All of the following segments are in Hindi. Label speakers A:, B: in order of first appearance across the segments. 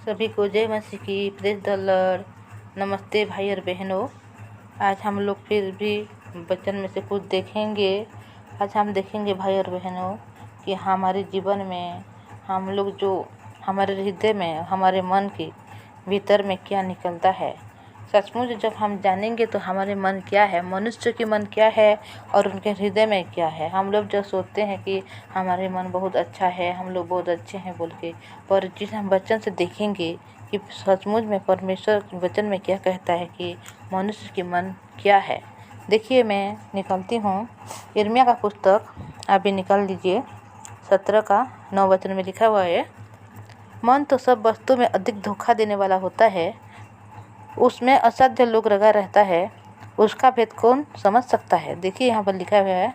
A: सभी को जय मसीह की। Praise the Lord. नमस्ते भाई और बहनों। आज हम लोग फिर भी वचन में से कुछ देखेंगे। आज हम देखेंगे भाई और बहनों कि हमारे जीवन में हम लोग जो हमारे हृदय में हमारे मन के भीतर में क्या निकलता है। सचमुच जब हम जानेंगे तो हमारे मन क्या है, मनुष्य के मन क्या है और उनके हृदय में क्या है। हम लोग जो सोचते हैं कि हमारे मन बहुत अच्छा है, हम लोग बहुत अच्छे हैं बोल के, पर जिस हम वचन से देखेंगे कि सचमुच में परमेश्वर वचन में क्या कहता है कि मनुष्य के मन क्या है। देखिए, मैं निकालती हूँ यिर्मयाह का पुस्तक, आप भी निकाल लीजिए। 17 का 9 वचन में लिखा हुआ है, मन तो सब वस्तु में अधिक धोखा देने वाला होता है, उसमें असाध्य लोग लगा रहता है, उसका भेद कौन समझ सकता है। देखिए, यहाँ पर लिखा हुआ है,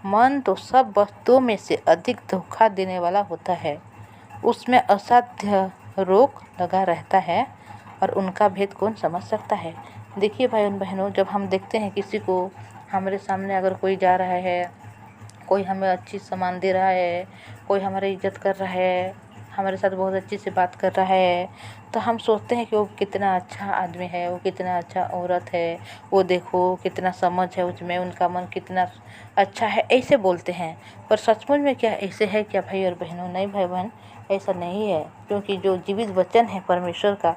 A: मन तो सब वस्तुओं में से अधिक धोखा देने वाला होता है, उसमें असाध्य रोग लगा रहता है और उनका भेद कौन समझ सकता है। देखिए भाई और बहनों, जब हम देखते हैं किसी को, हमारे सामने अगर कोई जा रहा है, कोई हमें अच्छी सामान दे रहा है, कोई हमारी इज्जत कर रहा है, हमारे साथ बहुत अच्छी से बात कर रहा है, तो हम सोचते हैं कि वो कितना अच्छा आदमी है, वो कितना अच्छा औरत है, वो देखो कितना समझ है उसमें, उनका मन कितना अच्छा है, ऐसे बोलते हैं। पर सचमुच में क्या ऐसे है क्या भाई और बहनों? नहीं भाई बहन, ऐसा नहीं है। क्योंकि जो जीवित वचन है परमेश्वर का,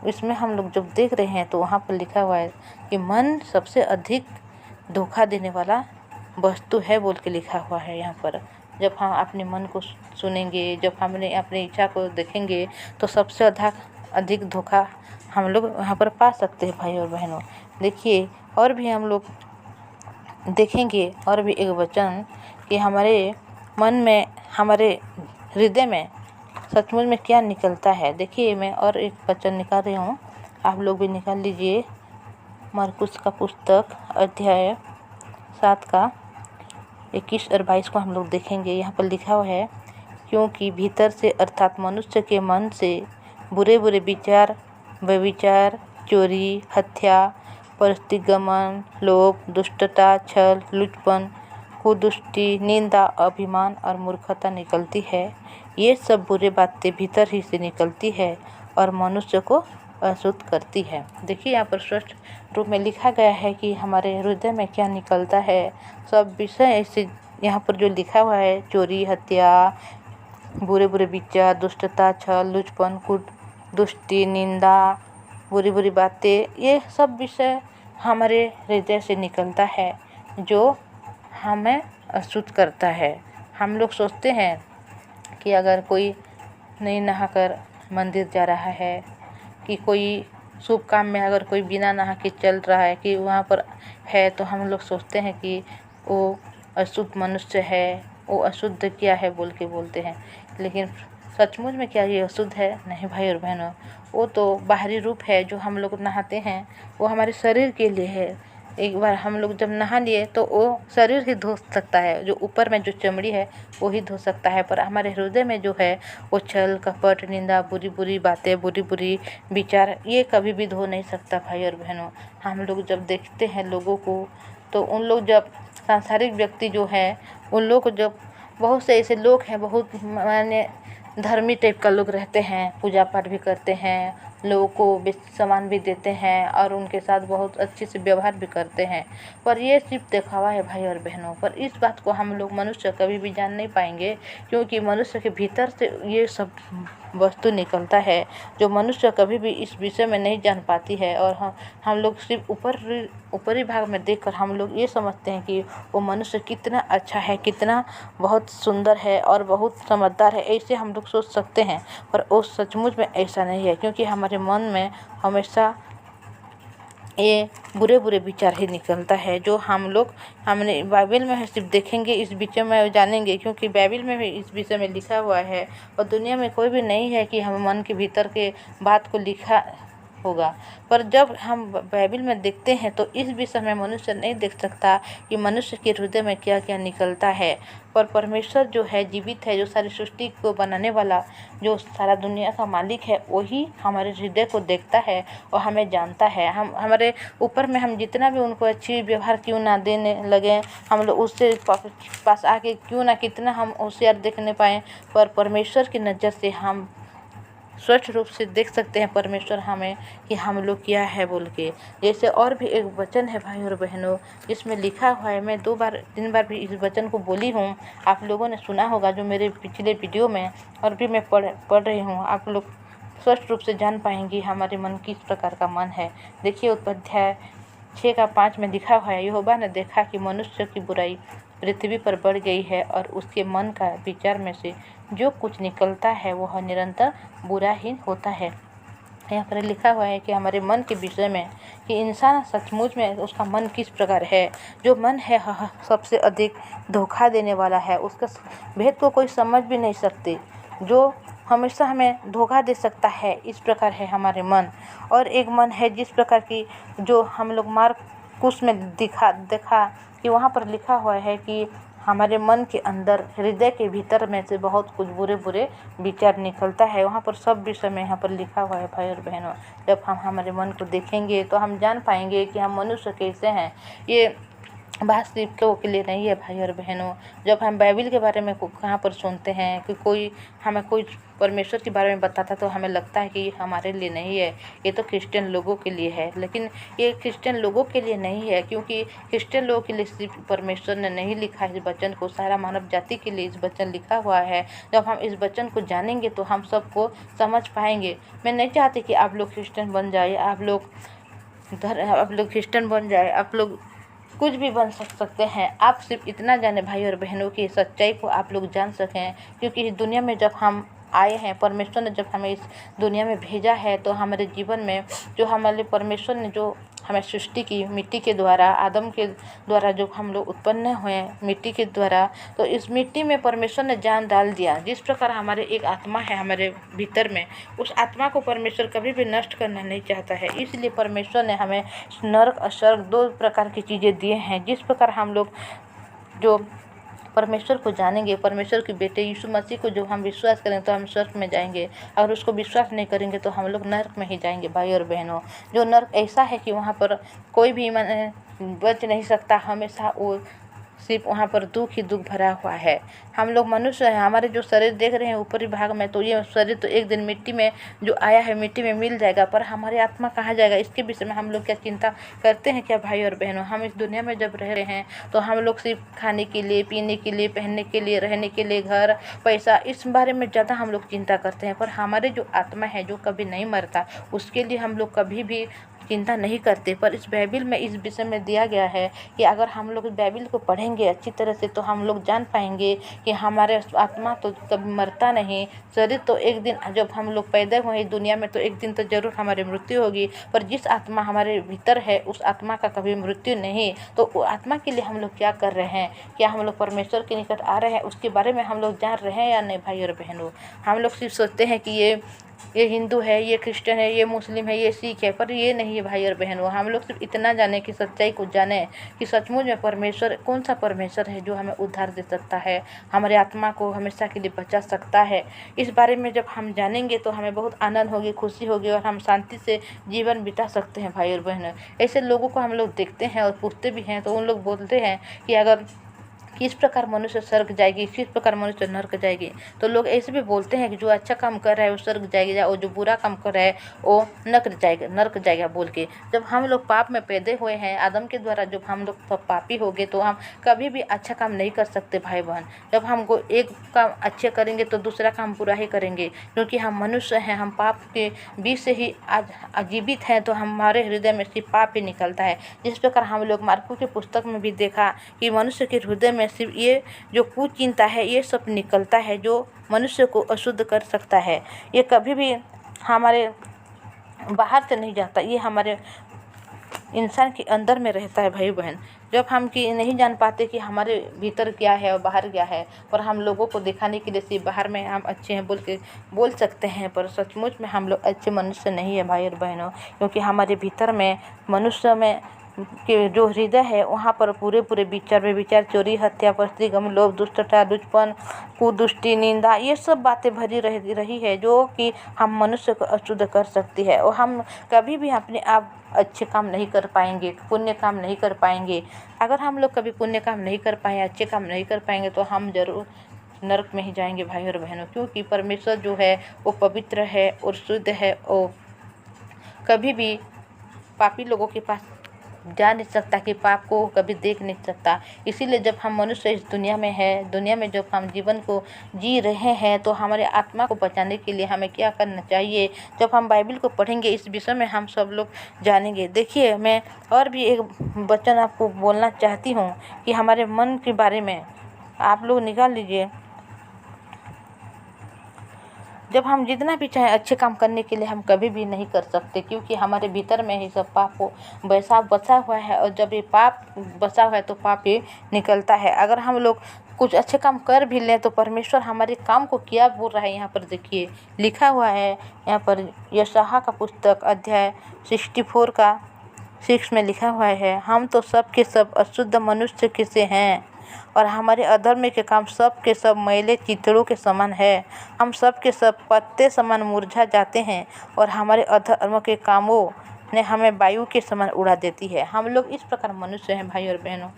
A: इसमें हम लोग जब देख रहे हैं तो वहाँ पर लिखा हुआ है कि मन सबसे अधिक धोखा देने वाला वस्तु है बोल के लिखा हुआ है यहाँ पर। जब हम अपने मन को सुनेंगे, जब हमने अपनी इच्छा को देखेंगे, तो सबसे अधिक धोखा हम लोग यहाँ पर पा सकते हैं भाई और बहनों। देखिए, और भी हम लोग देखेंगे और भी एक वचन कि हमारे मन में, हमारे हृदय में सचमुच में क्या निकलता है। देखिए, मैं और एक वचन निकाल रही हूँ, आप लोग भी निकाल लीजिए। मरकुस का पुस्तक अध्याय 7 का 21 और 22 को हम लोग देखेंगे। यहाँ पर लिखा हुआ है, क्योंकि भीतर से अर्थात मनुष्य के मन से बुरे बुरे विचार, व्यभिचार, चोरी, हत्या, परस्त्रीगमन, लोभ, दुष्टता, छल, लुचपन, कुदृष्टि, निंदा, अभिमान और मूर्खता निकलती है। ये सब बुरे बातें भीतर ही से निकलती है और मनुष्य को अशुद्ध करती है। देखिए, यहाँ पर स्पष्ट रूप में लिखा गया है कि हमारे हृदय में क्या निकलता है। सब विषय ऐसे यहाँ पर जो लिखा हुआ है, चोरी, हत्या, बुरे बुरे विचार, दुष्टता, छल, लुचपन, कुदृष्टि, निंदा, बुरी बुरी बातें, ये सब विषय हमारे हृदय से निकलता है जो हमें अशुद्ध करता है। हम लोग सोचते हैं कि अगर कोई नहीं नहाकर मंदिर जा रहा है, कि कोई शुभ काम में अगर कोई बिना नहा के चल रहा है कि वहाँ पर है, तो हम लोग सोचते हैं कि वो अशुद्ध मनुष्य है, वो अशुद्ध क्या है बोल के बोलते हैं। लेकिन सचमुच में क्या ये अशुद्ध है? नहीं भाई और बहनों, वो तो बाहरी रूप है। जो हम लोग नहाते हैं वो हमारे शरीर के लिए है। एक बार हम लोग जब नहा लिए तो वो शरीर ही धो सकता है, जो ऊपर में जो चमड़ी है वो ही धो सकता है, पर हमारे हृदय में जो है वो छल, कपट, निंदा, बुरी बुरी बातें, बुरी बुरी विचार, ये कभी भी धो नहीं सकता भाई और बहनों। हम लोग जब देखते हैं लोगों को, तो उन लोग जब सांसारिक व्यक्ति जो है, उन लोग को जब बहुत से ऐसे लोग हैं, बहुत माने धर्मी टाइप का लोग रहते हैं, पूजा पाठ भी करते हैं, लोगों को सामान भी देते हैं और उनके साथ बहुत अच्छे से व्यवहार भी करते हैं, पर ये सिर्फ दिखावा है भाई और बहनों। पर इस बात को हम लोग मनुष्य कभी भी जान नहीं पाएंगे, क्योंकि मनुष्य के भीतर से ये सब वस्तु निकलता है जो मनुष्य कभी भी इस विषय में नहीं जान पाती है। और हम लोग सिर्फ ऊपरी भाग में देखकर हम लोग ये समझते हैं कि वो मनुष्य कितना अच्छा है, कितना बहुत सुंदर है और बहुत समझदार है, ऐसे हम लोग सोच सकते हैं। पर वो सचमुच में ऐसा नहीं है, क्योंकि हमारे मन में हमेशा ये बुरे बुरे विचार ही निकलता है, जो हमने बाइबल में सिर्फ देखेंगे, इस विषय में जानेंगे, क्योंकि बाइबल में भी इस विषय में लिखा हुआ है। और दुनिया में कोई भी नहीं है कि हम मन के भीतर के बात को लिखा होगा। पर जब हम बाइबल में देखते हैं तो इस विषय में मनुष्य नहीं देख सकता कि मनुष्य के हृदय में क्या क्या निकलता है। पर परमेश्वर जो है जीवित है, जो सारी सृष्टि को बनाने वाला, जो सारा दुनिया का मालिक है, वही हमारे हृदय को देखता है और हमें जानता है। हम हमारे ऊपर में हम जितना भी उनको अच्छी व्यवहार क्यों ना देने लगे, हम लोग उससे पास आके क्यों ना कितना हम होशियार देखने पाएँ, पर परमेश्वर की नज़र से हम स्वच्छ रूप से देख सकते हैं परमेश्वर हमें कि हम लोग क्या है बोल के। जैसे और भी एक वचन है भाई और बहनों, जिसमें लिखा हुआ है, मैं 2 बार 3 बार भी इस वचन को बोली हूँ, आप लोगों ने सुना होगा जो मेरे पिछले वीडियो में, और भी मैं पढ़ रही हूँ। आप लोग स्पष्ट रूप से जान पाएंगे हमारे मन किस प्रकार का मन है। देखिए उत्पत्ति 6:5 में लिखा हुआ है, यहोवा ने देखा कि मनुष्य की बुराई पृथ्वी पर बढ़ गई है और उसके मन का विचार में से जो कुछ निकलता है वह निरंतर बुरा ही होता है। यहाँ पर लिखा हुआ है कि हमारे मन के विषय में कि इंसान सचमुच में उसका मन किस प्रकार है। जो मन है सबसे अधिक धोखा देने वाला है, उसका भेद को कोई समझ भी नहीं सकते, जो हमेशा हमें धोखा दे सकता है, इस प्रकार है हमारे मन। और एक मन है जिस प्रकार की जो हम लोग मार्कुस में देखा कि वहाँ पर लिखा हुआ है कि हमारे मन के अंदर, हृदय के भीतर में से बहुत कुछ बुरे बुरे विचार निकलता है। वहाँ पर सब विषय में यहाँ पर लिखा हुआ है भाई और बहनों। जब हम हमारे मन को देखेंगे तो हम जान पाएंगे कि हम मनुष्य कैसे हैं। ये बात सिर्फ लोगों के लिए नहीं है भाई और बहनों। जब हम बाइबिल के बारे में कहाँ पर सुनते हैं कि कोई परमेश्वर के बारे में बताता, तो हमें लगता है कि ये हमारे लिए नहीं है, ये तो क्रिश्चियन लोगों के लिए है। लेकिन ये क्रिश्चियन लोगों के लिए नहीं है, क्योंकि क्रिश्चियन लोगों के लिए सिर्फ परमेश्वर ने नहीं लिखा इस वचन को, सारा मानव जाति के लिए इस वचन लिखा हुआ है। जब हम इस वचन को जानेंगे तो हम सबको समझ पाएंगे। मैं नहीं चाहती कि आप लोग क्रिश्चियन बन जाए, आप लोग क्रिश्चियन बन जाए, आप लोग कुछ भी बन सकते हैं। आप सिर्फ इतना जाने भाई और बहनों की सच्चाई को आप लोग जान सकें, क्योंकि इस दुनिया में जब हम आए हैं, परमेश्वर ने जब हमें इस दुनिया में भेजा है, तो हमारे जीवन में जो हमारे परमेश्वर ने जो हमें सृष्टि की मिट्टी के द्वारा, आदम के द्वारा जो हम लोग उत्पन्न हुए मिट्टी के द्वारा, तो इस मिट्टी में परमेश्वर ने जान डाल दिया। जिस प्रकार हमारे एक आत्मा है हमारे भीतर में, उस आत्मा को परमेश्वर कभी भी नष्ट करना नहीं चाहता है। इसलिए परमेश्वर ने हमें नरक और स्वर्ग 2 प्रकार की चीज़ें दिए हैं। जिस प्रकार हम लोग जो परमेश्वर को जानेंगे, परमेश्वर के बेटे यीशु मसीह को जो हम विश्वास करें तो हम स्वर्ग में जाएंगे, और उसको विश्वास नहीं करेंगे तो हम लोग नरक में ही जाएंगे भाई और बहनों। जो नरक ऐसा है कि वहाँ पर कोई भी बच नहीं सकता, हमेशा वो सिर्फ वहाँ पर दुख ही दुख भरा हुआ है। हम लोग मनुष्य हैं, हमारे जो शरीर देख रहे हैं ऊपरी भाग में, तो ये शरीर तो एक दिन मिट्टी में जो आया है मिट्टी में मिल जाएगा, पर हमारी आत्मा कहाँ जाएगा, इसके विषय में हम लोग क्या चिंता करते हैं क्या भाई और बहनों। हम इस दुनिया में जब रह रहे हैं तो हम लोग सिर्फ खाने के लिए, पीने के लिए, पहनने के लिए, रहने के लिए, घर, पैसा, इस बारे में ज़्यादा हम लोग चिंता करते हैं। पर हमारे जो आत्मा है जो कभी नहीं मरता, उसके लिए हम लोग कभी भी चिंता नहीं करते। पर इस बाइबिल में इस विषय में दिया गया है कि अगर हम लोग इस बाइबिल को पढ़ेंगे अच्छी तरह से, तो हम लोग जान पाएंगे कि हमारे आत्मा तो कभी मरता नहीं। शरीर तो एक दिन, जब हम लोग पैदा हुए इस दुनिया में, तो एक दिन तो जरूर हमारी मृत्यु होगी, पर जिस आत्मा हमारे भीतर है उस आत्मा का कभी मृत्यु नहीं। तो वो आत्मा के लिए हम लोग क्या कर रहे हैं, क्या हम लोग परमेश्वर के निकट आ रहे हैं, उसके बारे में हम लोग जान रहे हैं या नहीं भाई और बहनों। हम लोग सिर्फ सोचते हैं कि ये हिंदू है, ये क्रिश्चियन है, ये मुस्लिम है, ये सिख है, पर ये नहीं है भाई और बहनों। हम लोग सिर्फ इतना जाने कि सच्चाई को जाने कि सचमुच में परमेश्वर कौन सा परमेश्वर है जो हमें उद्धार दे सकता है, हमारे आत्मा को हमेशा के लिए बचा सकता है। इस बारे में जब हम जानेंगे तो हमें बहुत आनंद होगी, खुशी होगी, और हम शांति से जीवन बिता सकते हैं भाई और बहनों। ऐसे लोगों को हम लोग देखते हैं और पूछते भी हैं, तो उन लोग बोलते हैं कि अगर किस प्रकार मनुष्य स्वर्ग जाएगी, किस प्रकार मनुष्य नरक जाएगी, तो लोग ऐसे भी बोलते हैं कि जो अच्छा काम कर रहा है वो स्वर्ग जाएगा, और जो बुरा काम कर रहा है वो नरक जाएगा बोल के। जब हम लोग पाप में पैदा हुए हैं आदम के द्वारा, जब हम लोग सब पापी हो गए, तो हम कभी भी अच्छा काम नहीं कर सकते भाई बहन। जब हम एक काम अच्छे करेंगे तो दूसरा काम बुरा ही करेंगे, क्योंकि हम मनुष्य हैं, हम पाप के बीच से ही आज जीवित हैं, तो हमारे हृदय में सिर्फ पाप ही निकलता है। जिस प्रकार हम लोग मार्को की पुस्तक में भी देखा कि मनुष्य के हृदय में सिर्फ ये जो कुचिंता है, ये सब निकलता है जो मनुष्य को अशुद्ध कर सकता है। ये कभी भी हमारे बाहर से नहीं जाता, ये हमारे इंसान के अंदर में रहता है भाई बहन। जब हम कि नहीं जान पाते कि हमारे भीतर क्या है और बाहर क्या है, पर हम लोगों को दिखाने के लिए सिर्फ बाहर में हम अच्छे हैं बोल सकते हैं, पर सचमुच में हम लोग अच्छे मनुष्य नहीं है भाई और बहनों। क्योंकि हमारे भीतर में मनुष्य में के जो हृदय है वहाँ पर पूरे विचार, चोरी, हत्या, परस्त्रीगम, लोभ, दुष्टता, दुष्पन, कुदृष्टि, निंदा, ये सब बातें भरी रही है, जो कि हम मनुष्य को अशुद्ध कर सकती है। और हम कभी भी अपने आप अच्छे काम नहीं कर पाएंगे, पुण्य काम नहीं कर पाएंगे। अगर हम लोग कभी पुण्य काम नहीं कर पाए, अच्छे काम नहीं कर पाएंगे, तो हम जरूर नरक में ही जाएंगे भाई और बहनों, क्योंकि परमेश्वर जो है वो पवित्र है और शुद्ध है और कभी भी पापी लोगों के पास जा नहीं सकता, कि पाप को कभी देख नहीं सकता। इसीलिए जब हम मनुष्य इस दुनिया में है, दुनिया में जब हम जीवन को जी रहे हैं, तो हमारे आत्मा को बचाने के लिए हमें क्या करना चाहिए। जब हम बाइबल को पढ़ेंगे इस विषय में हम सब लोग जानेंगे। देखिए, मैं और भी एक वचन आपको बोलना चाहती हूँ कि हमारे मन के बारे में आप लोग निकाल लीजिए। जब हम जितना भी चाहें अच्छे काम करने के लिए हम कभी भी नहीं कर सकते, क्योंकि हमारे भीतर में ही सब पाप को बसा हुआ है, और जब ये पाप बसा हुआ है तो पाप ये निकलता है। अगर हम लोग कुछ अच्छे काम कर भी लें तो परमेश्वर हमारे काम को क्या बोल रहा है। यहाँ पर देखिए लिखा हुआ है, यहाँ पर यशायाह का पुस्तक अध्याय 64 का 6 में लिखा हुआ है, हम तो सब के सब अशुद्ध मनुष्य के से हैं और हमारे अधर्म के काम सब के सब मैले चिथड़ों के समान है। हम सब के सब पत्ते समान मुरझा जाते हैं और हमारे अधर्म के कामों ने हमें वायु के समान उड़ा देती है। हम लोग इस प्रकार मनुष्य हैं भाई और बहनों।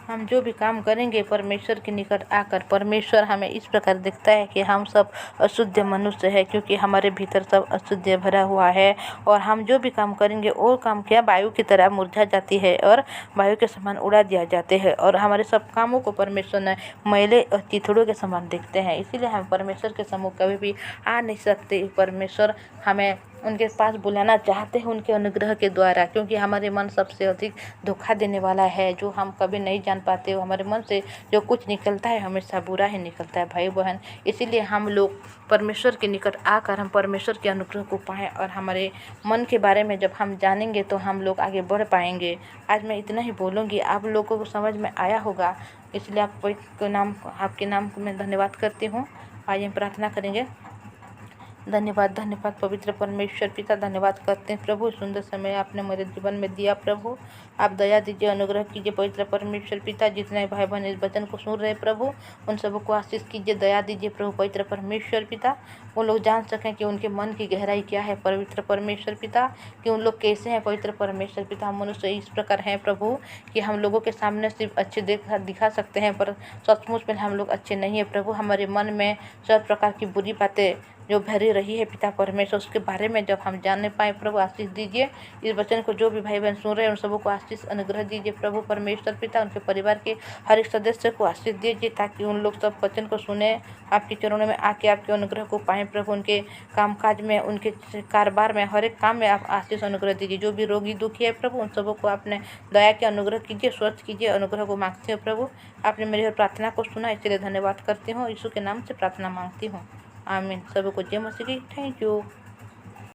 A: हम जो भी काम करेंगे परमेश्वर के निकट आकर परमेश्वर हमें इस प्रकार दिखता है कि हम सब अशुद्ध मनुष्य है, क्योंकि हमारे भीतर सब अशुद्ध भरा हुआ है। और हम जो भी काम करेंगे वो काम क्या वायु की तरह मुरझा जाती है और वायु के समान उड़ा दिया जाते हैं, और हमारे सब कामों को परमेश्वर ने मैले और चिथड़ों के समान देखते हैं। इसीलिए हम परमेश्वर के सम्मुख कभी भी आ नहीं सकते। परमेश्वर हमें उनके पास बुलाना चाहते हैं उनके अनुग्रह के द्वारा, क्योंकि हमारे मन सबसे अधिक धोखा देने वाला है, जो हम कभी नहीं जान पाते। हमारे मन से जो कुछ निकलता है हमेशा बुरा ही निकलता है भाई बहन। इसीलिए हम लोग परमेश्वर के निकट आकर हम परमेश्वर के अनुग्रह को पाएँ, और हमारे मन के बारे में जब हम जानेंगे तो हम लोग आगे बढ़ पाएंगे। आज मैं इतना ही बोलूँगी, आप लोगों को समझ में आया होगा, इसलिए आपके नाम में धन्यवाद करती हूँ। आज हम प्रार्थना करेंगे। धन्यवाद धन्यवाद पवित्र परमेश्वर पिता, धन्यवाद करते हैं प्रभु, सुंदर समय आपने मेरे जीवन में दिया प्रभु। आप दया दीजिए, अनुग्रह कीजिए पवित्र परमेश्वर पिता। जितने भाई बहन इस वचन को सुन रहे प्रभु, उन सबको आशीष कीजिए, दया दीजिए प्रभु पवित्र परमेश्वर पिता। वो लोग जान सकें कि उनके मन की गहराई क्या है पवित्र परमेश्वर पिता, कि उन लोग कैसे हैं पवित्र परमेश्वर पिता। हम मनुष्य इस प्रकार हैं प्रभु कि हम लोगों के सामने सिर्फ अच्छे दिखा सकते हैं, पर सचमुच में हम लोग अच्छे नहीं है प्रभु। हमारे मन में सब प्रकार की बुरी बातें जो भरी रही है पिता परमेश्वर, उसके बारे में जब हम जानने पाए प्रभु, आशीष दीजिए। इस वचन को जो भी भाई बहन सुन रहे हैं उन सबको आशीष अनुग्रह दीजिए प्रभु परमेश्वर पिता। उनके परिवार के हर एक सदस्य को आशीष दीजिए, ताकि उन लोग सब वचन को सुने, आपके चरणों में आके आपके अनुग्रह को पाएँ प्रभु। उनके कामकाज में, उनके कारोबार में, हर एक काम में आप आशीष अनुग्रह दीजिए। जो भी रोगी दुखी है प्रभु, उन सबों को आपने दया के अनुग्रह कीजिए, स्वस्थ कीजिए। अनुग्रह को मांगते हो प्रभु, आपने मेरी हर प्रार्थना को सुना, इसलिए धन्यवाद करती हूँ। यीशु के नाम से प्रार्थना मांगती हूँ, आमीन। सबको जय मसीह की। Thank you.